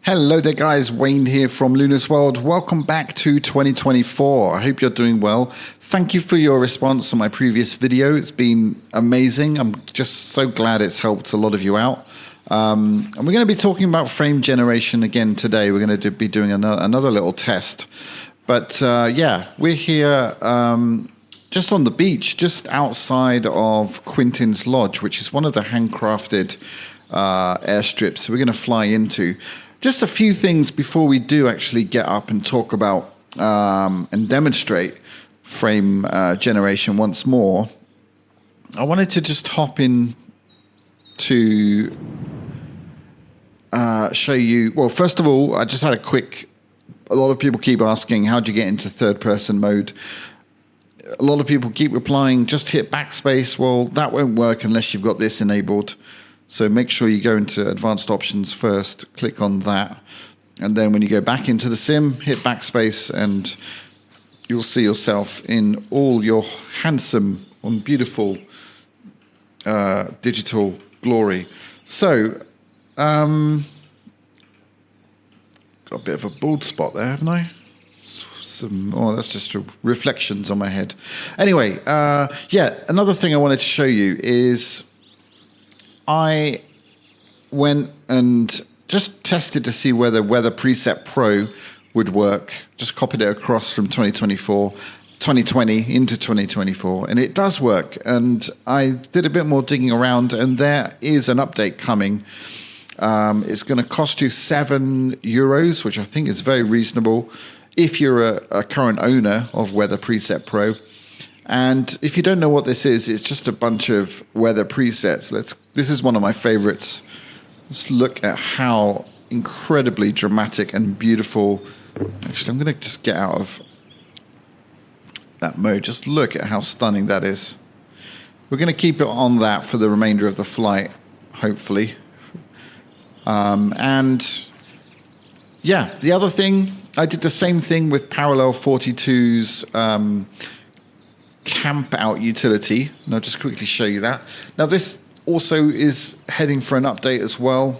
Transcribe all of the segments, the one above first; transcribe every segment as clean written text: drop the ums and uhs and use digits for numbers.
Hello there guys, Wayne here from Luna's World. Welcome back to 2024. I hope you're doing well. Thank you for your response on my previous video. It's been amazing. I'm just so glad it's helped a lot of you out. And we're going to be talking about frame generation again today. We're going to be doing another little test. But yeah, we're here just on the beach, just outside of Quintin's Lodge, which is one of the handcrafted airstrips we're going to fly into. Just a few things before we do actually get up and talk about and demonstrate frame generation once more. I wanted to just hop in to show you. Well, first of all, I just had a lot of people keep asking, how do you get into third person mode? A lot of people keep replying, just hit backspace. Well, that won't work unless you've got this enabled. So make sure you go into advanced options first, click on that. And then when you go back into the sim, hit backspace and you'll see yourself in all your handsome and beautiful digital glory. So, got a bit of a bald spot there, haven't I? That's just reflections on my head. Anyway, yeah, another thing I wanted to show you is I went and just tested to see whether Weather Preset Pro would work. Just copied it across from 2020 into 2024, and it does work. And I did a bit more digging around, and there is an update coming. It's going to cost you €7, which I think is very reasonable if you're a current owner of Weather Preset Pro. And if you don't know what this is, it's just a bunch of weather presets. This is one of my favorites. Let's look at how incredibly dramatic and beautiful. Actually, I'm going to just get out of that mode. Just look at how stunning that is. We're going to keep it on that for the remainder of the flight, hopefully. And yeah, the other thing, I did the same thing with Parallel 42's Campout utility, and I'll just quickly show you that. Now this also is heading for an update as well,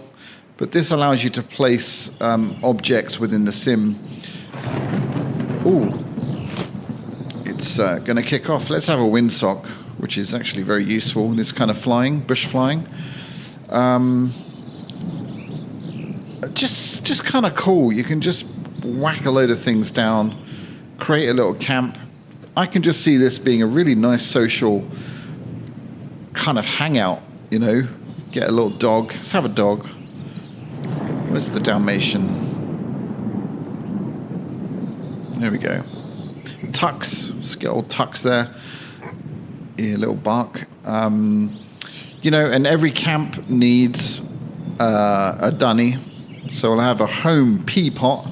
but this allows you to place objects within the sim. Ooh, it's going to kick off. Let's have a windsock, which is actually very useful in this kind of flying, bush flying. Just kind of cool. You can just whack a load of things down, create a little camp. I can just see this being a really nice social kind of hangout, you know. Get a little dog. Let's have a dog. Where's the Dalmatian? There we go. Tux. Let's get old Tux there. Yeah, a little bark. You know, and every camp needs a dunny. So I'll have a home pea pot.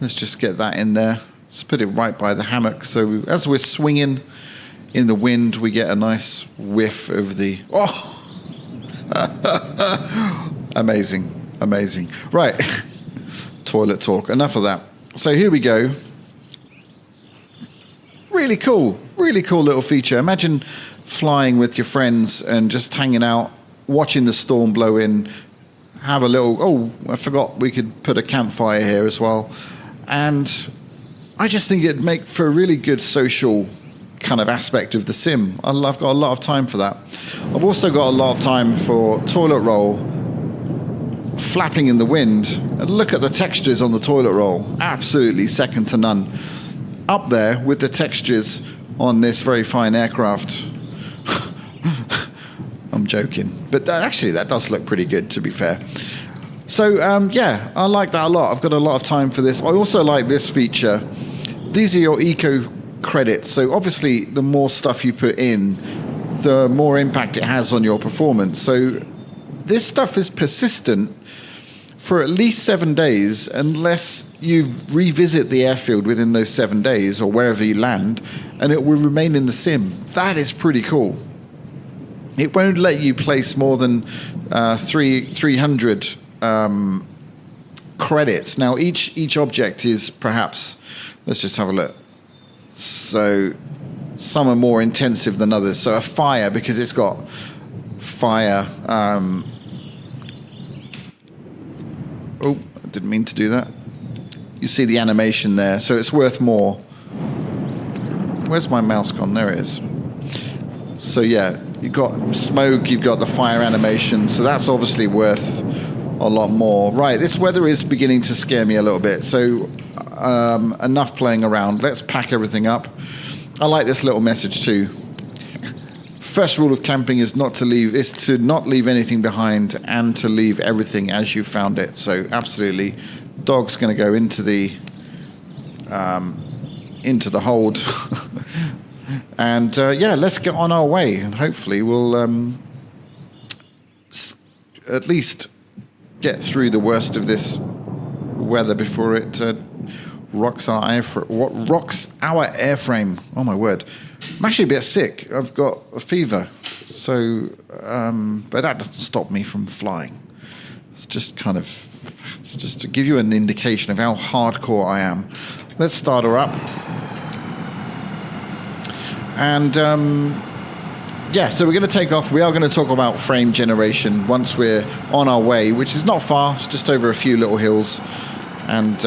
Let's just get that in there. Let's put it right by the hammock. So as we're swinging in the wind, we get a nice whiff of the... Oh! Amazing. Amazing. Right. Toilet talk. Enough of that. So here we go. Really cool. Really cool little feature. Imagine flying with your friends and just hanging out, watching the storm blow in, have a little... Oh, I forgot we could put a campfire here as well. And I just think it'd make for a really good social kind of aspect of the sim. I've got a lot of time for that. I've also got a lot of time for toilet roll, flapping in the wind. And look at the textures on the toilet roll. Absolutely second to none. Up there with the textures on this very fine aircraft. I'm joking. But actually, that does look pretty good, to be fair. So, yeah, I like that a lot. I've got a lot of time for this. I also like this feature. These are your eco credits. So, obviously, the more stuff you put in, the more impact it has on your performance. So, this stuff is persistent for at least 7 days, unless you revisit the airfield within those 7 days or wherever you land, and it will remain in the sim. That is pretty cool. It won't let you place more than 300 credits. Now each object is perhaps, let's just have a look. So some are more intensive than others. So a fire, because it's got fire didn't mean to do that. You see the animation there, so it's worth more. Where's my mouse gone? There it is. So yeah, you've got smoke, you've got the fire animation, so that's obviously worth a lot more. Right, this weather is beginning to scare me a little bit, so enough playing around. Let's pack everything up. I like this little message too. First rule of camping is to not leave anything behind and to leave everything as you found it. So absolutely, dog's going to go into the hold. And yeah, let's get on our way, and hopefully we'll at least get through the worst of this weather before it rocks our airframe. Oh my word! I'm actually a bit sick. I've got a fever, so but that doesn't stop me from flying. It's just to give you an indication of how hardcore I am. Let's start her up. And yeah, so we're going to take off. We are going to talk about frame generation once we're on our way, which is not far. It's just over a few little hills. And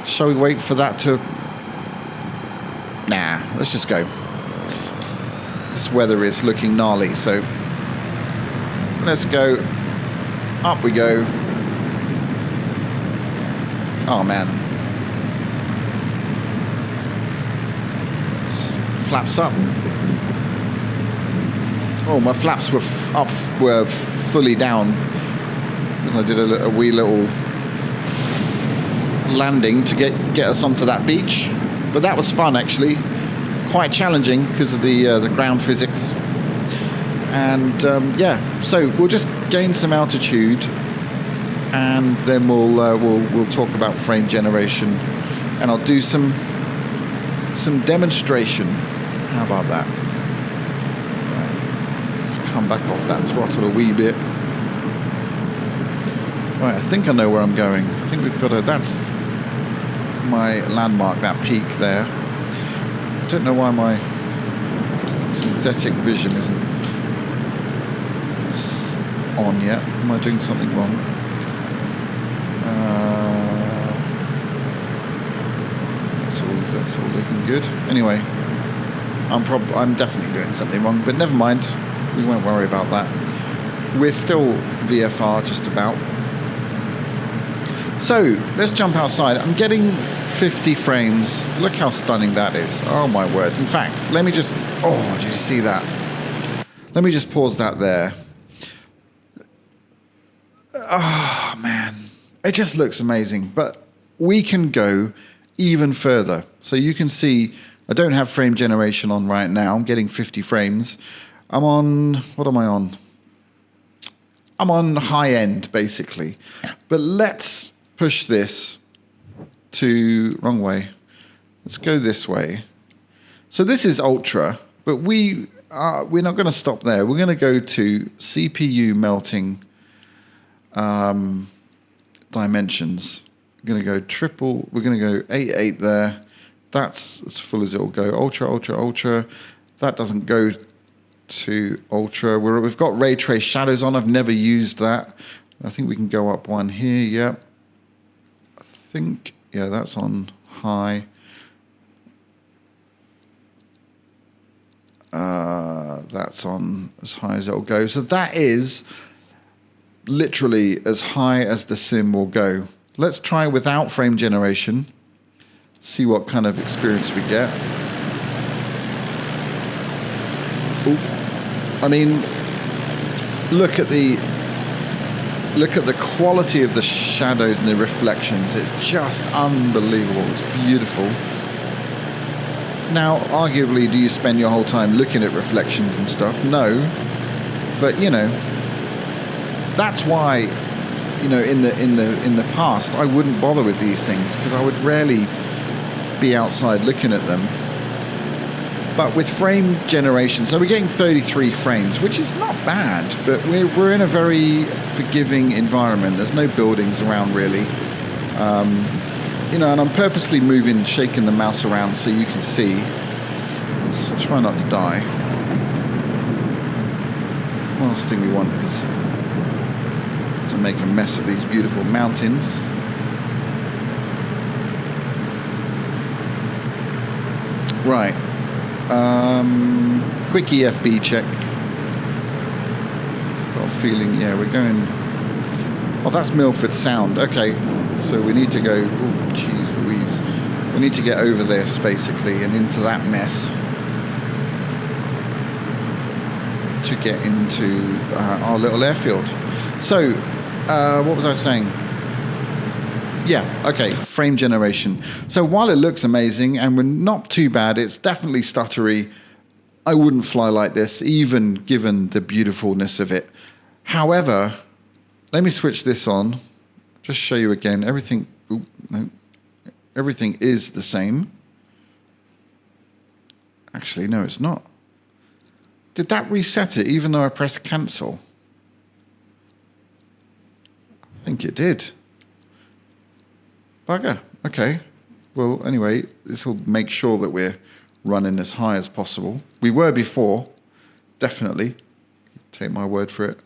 shall we wait for that to... Nah, let's just go. This weather is looking gnarly, so let's go. Up we go. Oh, man. Flaps up. Oh, my flaps were fully down. I did a wee little landing to get us onto that beach, but that was fun actually. Quite challenging because of the ground physics. And yeah, so we'll just gain some altitude, and then we'll talk about frame generation, and I'll do some demonstration. How about that? Right. Let's come back off that throttle a wee bit. Right, I think I know where I'm going. I think we've got that's my landmark, that peak there. I don't know why my synthetic vision isn't on yet. Am I doing something wrong? That's all looking good. Anyway, I'm definitely doing something wrong, but never mind. We won't worry about that. We're still VFR just about. So let's jump outside. I'm getting 50 frames. Look how stunning that is. Oh my word. In fact, let me just... Oh, did you see that? Let me just pause that there. Oh, man. It just looks amazing. But we can go even further. So you can see, I don't have frame generation on right now. I'm getting 50 frames. I'm on... What am I on? I'm on high end, basically. But let's push this to... Wrong way. Let's go this way. So this is ultra, but we're not going to stop there. We're going to go to CPU melting dimensions. We're going to go triple. We're going to go 8.8 there. That's as full as it will go. Ultra, ultra, ultra. That doesn't go to ultra. We've got ray trace shadows on. I've never used that. I think we can go up one here. Yep. I think, yeah, that's on high. That's on as high as it'll go. So that is literally as high as the sim will go. Let's try without frame generation. See what kind of experience we get. Ooh. I mean, look at the quality of the shadows and the reflections. It's just unbelievable. It's beautiful. Now, arguably, do you spend your whole time looking at reflections and stuff? No. But, you know, that's why, you know, in the past, I wouldn't bother with these things because I would rarely be outside looking at them. But with frame generation, so we're getting 33 frames, which is not bad, but we're in a very forgiving environment. There's no buildings around really. You know, and I'm purposely shaking the mouse around so you can see. Let's try not to die. One last thing we want is to make a mess of these beautiful mountains. Right. Quick EFB check. Got a feeling, yeah, we're going... Oh, that's Milford Sound. Okay, so we need to go... Oh, jeez Louise. We need to get over this, basically, and into that mess to get into our little airfield. So, what was I saying? Yeah, okay, frame generation. So while it looks amazing and we're not too bad, it's definitely stuttery. I wouldn't fly like this, even given the beautifulness of it. However, let me switch this on. Just show you again. Everything, no, everything is the same. Actually, no, it's not. Did that reset it even though I pressed cancel? I think it did. Bugger. Okay. Well, anyway, this will make sure that we're running as high as possible. We were before, definitely. Take my word for it.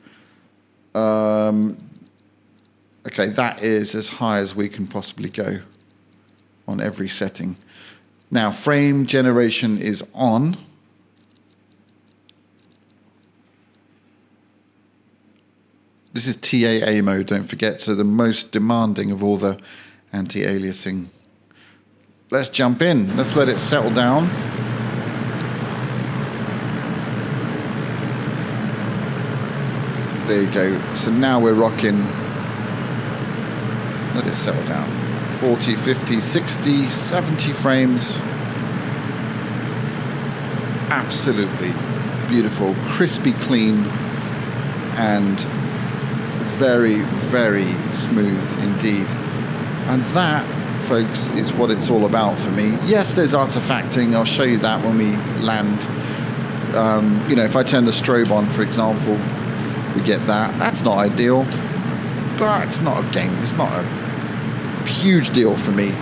Okay, that is as high as we can possibly go on every setting. Now, frame generation is on. This is TAA mode, don't forget, so the most demanding of all the anti-aliasing. Let's jump in. Let's let it settle down. There you go. So now we're rocking. Let it settle down. 40, 50, 60, 70 frames. Absolutely beautiful, crispy clean, and very, very smooth indeed. And that, folks, is what it's all about for me. Yes, there's artifacting. I'll show you that when we land. You know, if I turn the strobe on, for example, we get that. That's not ideal, but it's not a game. It's not a huge deal for me.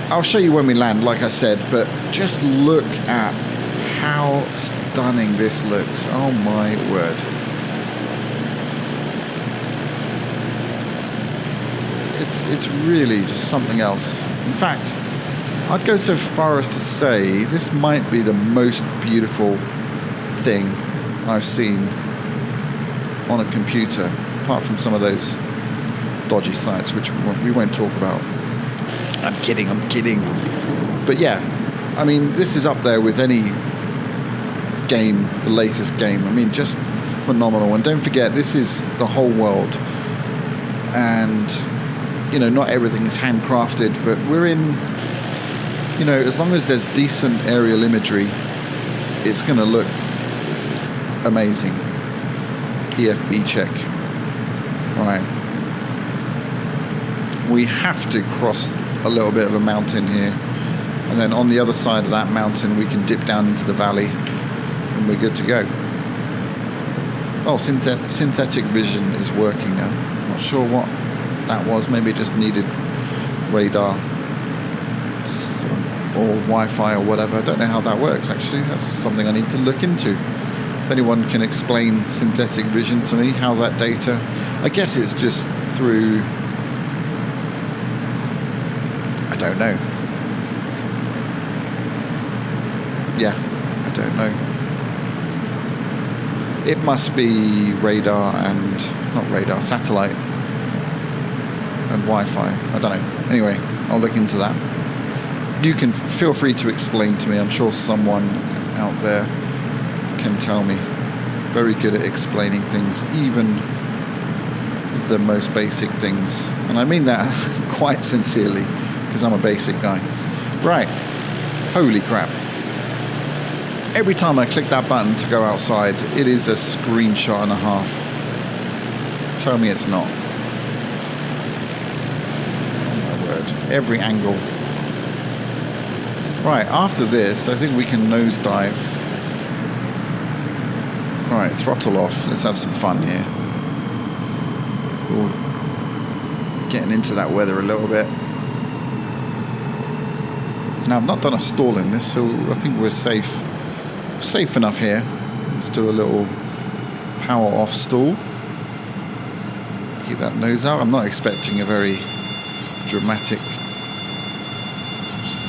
I'll show you when we land, like I said, but just look at how stunning this looks. Oh my word. It's really just something else. In fact, I'd go so far as to say this might be the most beautiful thing I've seen on a computer, apart from some of those dodgy sites, which we won't talk about. I'm kidding. But yeah, I mean, this is up there with any game, the latest game. I mean, just phenomenal. And don't forget, this is the whole world. And, you know, not everything is handcrafted, but we're in, you know, as long as there's decent aerial imagery, it's going to look amazing. EFB check. All right. We have to cross a little bit of a mountain here. And then on the other side of that mountain, we can dip down into the valley and we're good to go. Oh, synthetic vision is working now. Not sure what that was. Maybe it just needed radar or Wi-Fi or whatever. I don't know how that works, actually. That's something I need to look into. If anyone can explain synthetic vision to me, how that data... I guess it's just through... I don't know. Yeah, I don't know. It must be radar and... not radar, satellite and Wi-Fi. I don't know. Anyway, I'll look into that. You can feel free to explain to me. I'm sure someone out there can tell me. Very good at explaining things, even the most basic things. And I mean that quite sincerely, because I'm a basic guy. Right. Holy crap. Every time I click that button to go outside, it is a screenshot and a half. Tell me it's not. Oh my word. Every angle. Right, after this, I think we can nosedive. Alright, throttle off. Let's have some fun here. Ooh. Getting into that weather a little bit. Now, I've not done a stall in this, so I think we're safe. Safe enough here. Let's do a little power off stall. Keep that nose out. I'm not expecting a very dramatic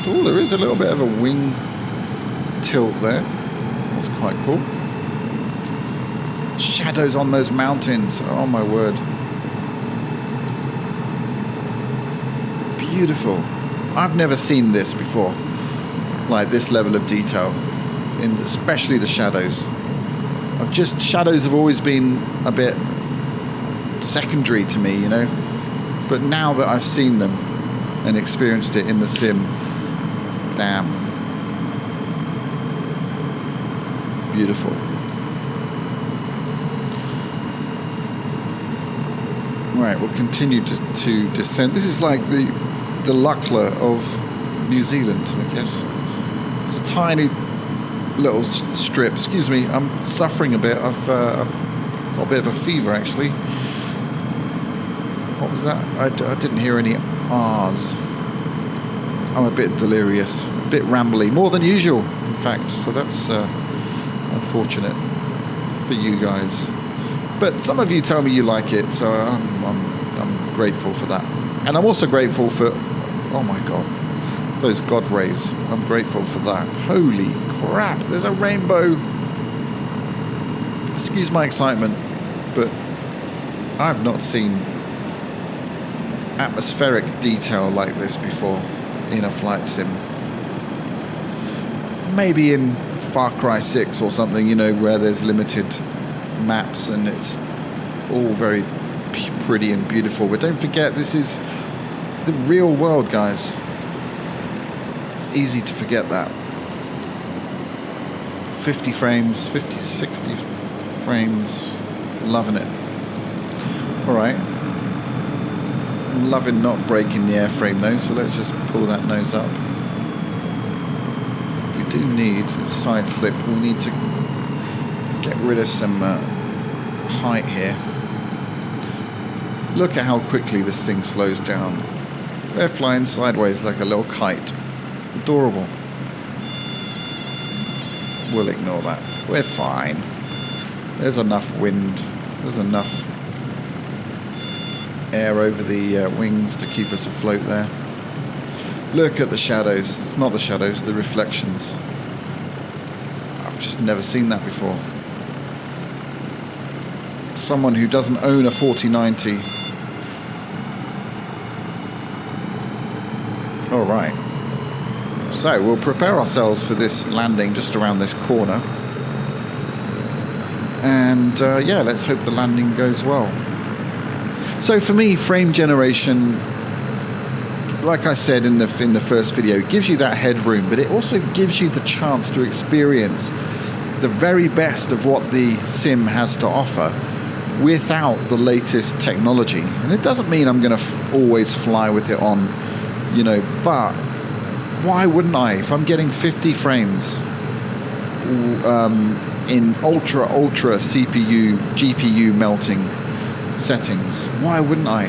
Oh, there is a little bit of a wing tilt there. That's quite cool. Shadows on those mountains. Oh my word. Beautiful. I've never seen this before. Like this level of detail, in especially the shadows. Shadows have always been a bit secondary to me, you know. But now that I've seen them and experienced it in the sim, damn. Beautiful. Right, we'll continue to descend. This is like the Lachlan of New Zealand, I guess. It's a tiny little strip. Excuse me, I'm suffering a bit. I've got a bit of a fever, actually. What was that? I didn't hear any R's. I'm a bit delirious, a bit rambly, more than usual, in fact. So that's unfortunate for you guys. But some of you tell me you like it, so I'm grateful for that. And I'm also grateful for, oh my God, those God rays. I'm grateful for that. Holy crap, there's a rainbow. Excuse my excitement, but I've not seen atmospheric detail like this before in a flight sim. Maybe in Far Cry 6 or something, you know, where there's limited maps and it's all very pretty and beautiful. But don't forget, this is the real world, guys. It's easy to forget that. 50 frames, 50, 60 frames. Loving it. Alright. I'm loving not breaking the airframe though, so let's just pull that nose up. We do need a side slip. We need to get rid of some height here. Look at how quickly this thing slows down. We're flying sideways like a little kite. Adorable. We'll ignore that. We're fine. There's enough wind. There's enough air over the wings to keep us afloat there. Look at the shadows. Not the shadows, the reflections. I've just never seen that before. Someone who doesn't own a 4090. All right. So we'll prepare ourselves for this landing just around this corner. And yeah, let's hope the landing goes well. So for me, frame generation, like I said in the first video, gives you that headroom, but it also gives you the chance to experience the very best of what the sim has to offer without the latest technology. And it doesn't mean I'm going to always fly with it on, you know, but why wouldn't I? If I'm getting 50 frames in ultra CPU, GPU melting settings, why wouldn't I?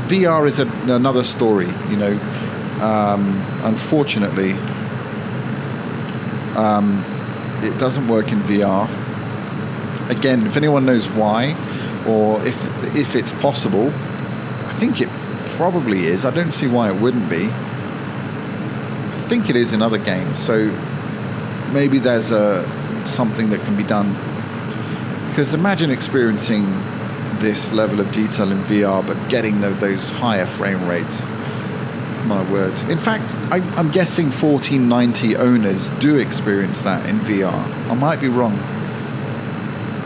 VR is another story, you know. Unfortunately, it doesn't work in VR. Again, if anyone knows why, or if it's possible, I think it probably is. I don't see why it wouldn't be. I think it is in other games, so maybe there's something that can be done. Because imagine experiencing this level of detail in VR, but getting those higher frame rates. My word. In fact, I'm guessing 1490 owners do experience that in VR. I might be wrong.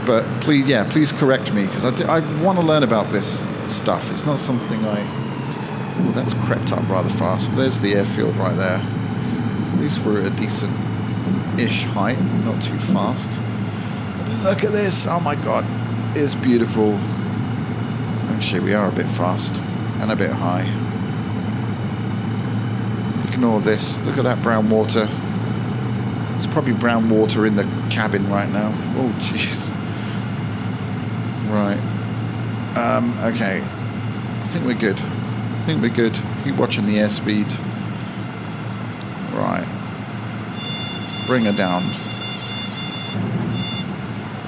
But please correct me, because I want to learn about this stuff. It's not something oh, that's crept up rather fast. There's the airfield right there. At least we're at a decent-ish height, not too fast. But look at this. Oh my God. It's beautiful. Actually, we are a bit fast and a bit high. Ignore this. Look at that brown water. There's probably brown water in the cabin right now. Oh, jeez. Right. Okay. I think we're good. Keep watching the airspeed. Right. Bring her down.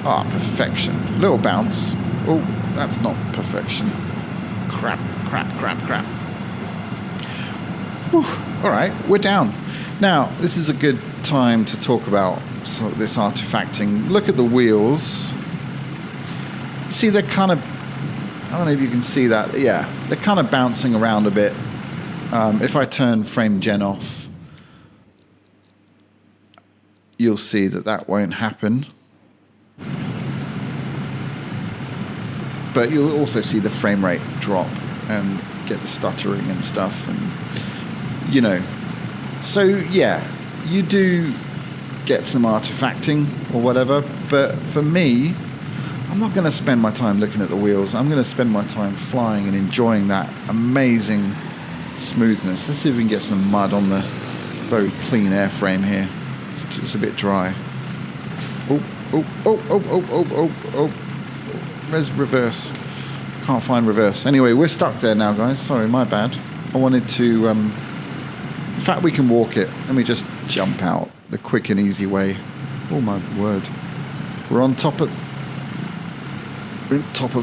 Ah, perfection. Little bounce. Oh, that's not perfection. Crap. Whew. All right, we're down. Now, this is a good time to talk about this artifacting. Look at the wheels. See, they're kind of, I don't know if you can see that. Yeah, they're kind of bouncing around a bit. If I turn frame gen off, you'll see that that won't happen. But you'll also see the frame rate drop and get the stuttering and stuff, and you know. So yeah, you do get some artifacting or whatever, but for me, I'm not going to spend my time looking at the wheels. I'm going to spend my time flying and enjoying that amazing smoothness. Let's see if we can get some mud on the very clean airframe here. It's a bit dry. Oh. Where's reverse? Can't find reverse. Anyway, we're stuck there now, guys. Sorry, my bad. I wanted to... in fact, we can walk it. Let me just jump out the quick and easy way. Oh, my word. We're on top of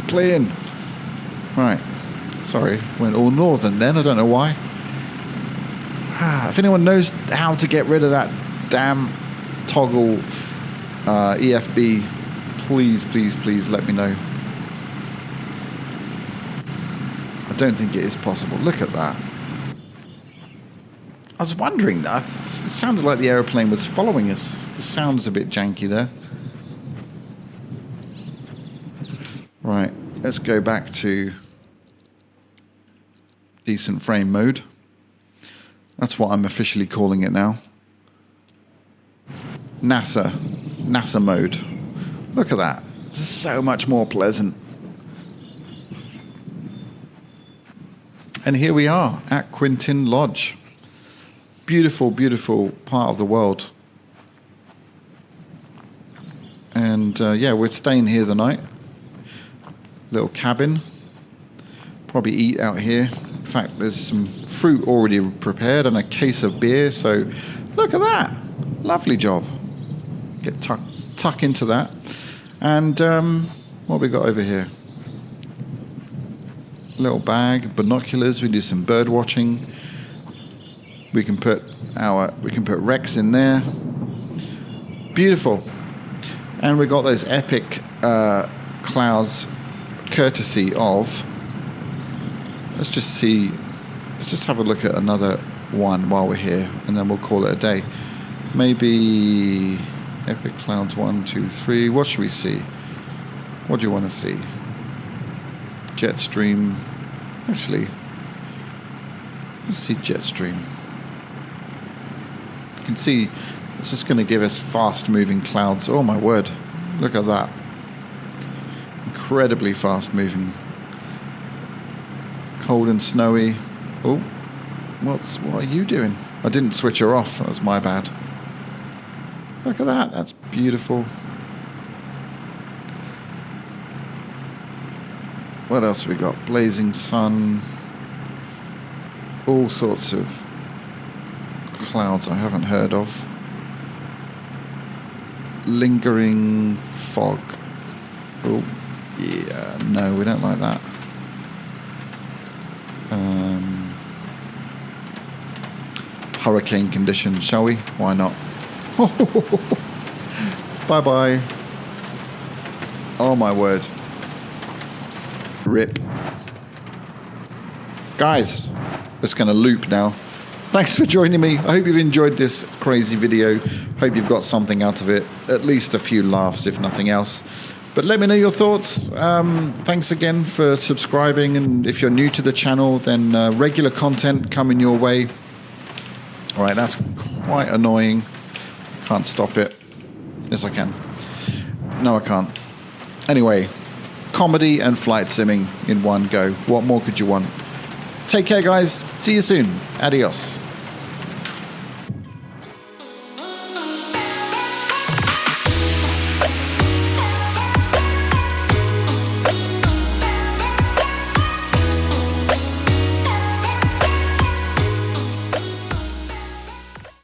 plane. Right. Sorry. Went all northern then. I don't know why. If anyone knows how to get rid of that damn toggle EFB, please let me know. I don't think it is possible. Look at that. I was wondering that. It sounded like the aeroplane was following us. The sound's a bit janky there. Right, let's go back to decent frame mode. That's what I'm officially calling it now. NASA mode. Look at that. This is so much more pleasant. And here we are at Quintin Lodge. Beautiful, beautiful part of the world. And yeah, we're staying here the night. Little cabin. Probably eat out here. In fact, there's some fruit already prepared and a case of beer. So look at that. Lovely job. Get tuck into that. And what have we got over here? Little bag, binoculars. We do some bird watching. We can put Rex in there. Beautiful. And we got those epic clouds, courtesy of. Let's just have a look at another one while we're here, and then we'll call it a day. Maybe epic clouds 1, 2, 3. What should we see? What do you want to see? Jetstream. Actually, let's see Jetstream. You can see it's just going to give us fast moving clouds. Oh my word, look at that. Incredibly fast moving. Cold and snowy. Oh, what are you doing? I didn't switch her off, that's my bad. Look at that, that's beautiful. What else have we got? Blazing sun. All sorts of clouds I haven't heard of. Lingering fog. Oh, yeah, no, we don't like that. Hurricane conditions, shall we? Why not? Bye-bye. Oh, my word. Rip. Guys, it's going to loop now. Thanks for joining me. I hope you've enjoyed this crazy video. Hope you've got something out of it. At least a few laughs, if nothing else. But let me know your thoughts. Thanks again for subscribing. And if you're new to the channel, then regular content coming your way. All right, that's quite annoying. Can't stop it. Yes, I can. No, I can't. Anyway. Comedy and flight simming in one go. What more could you want? Take care, guys. See you soon. Adios.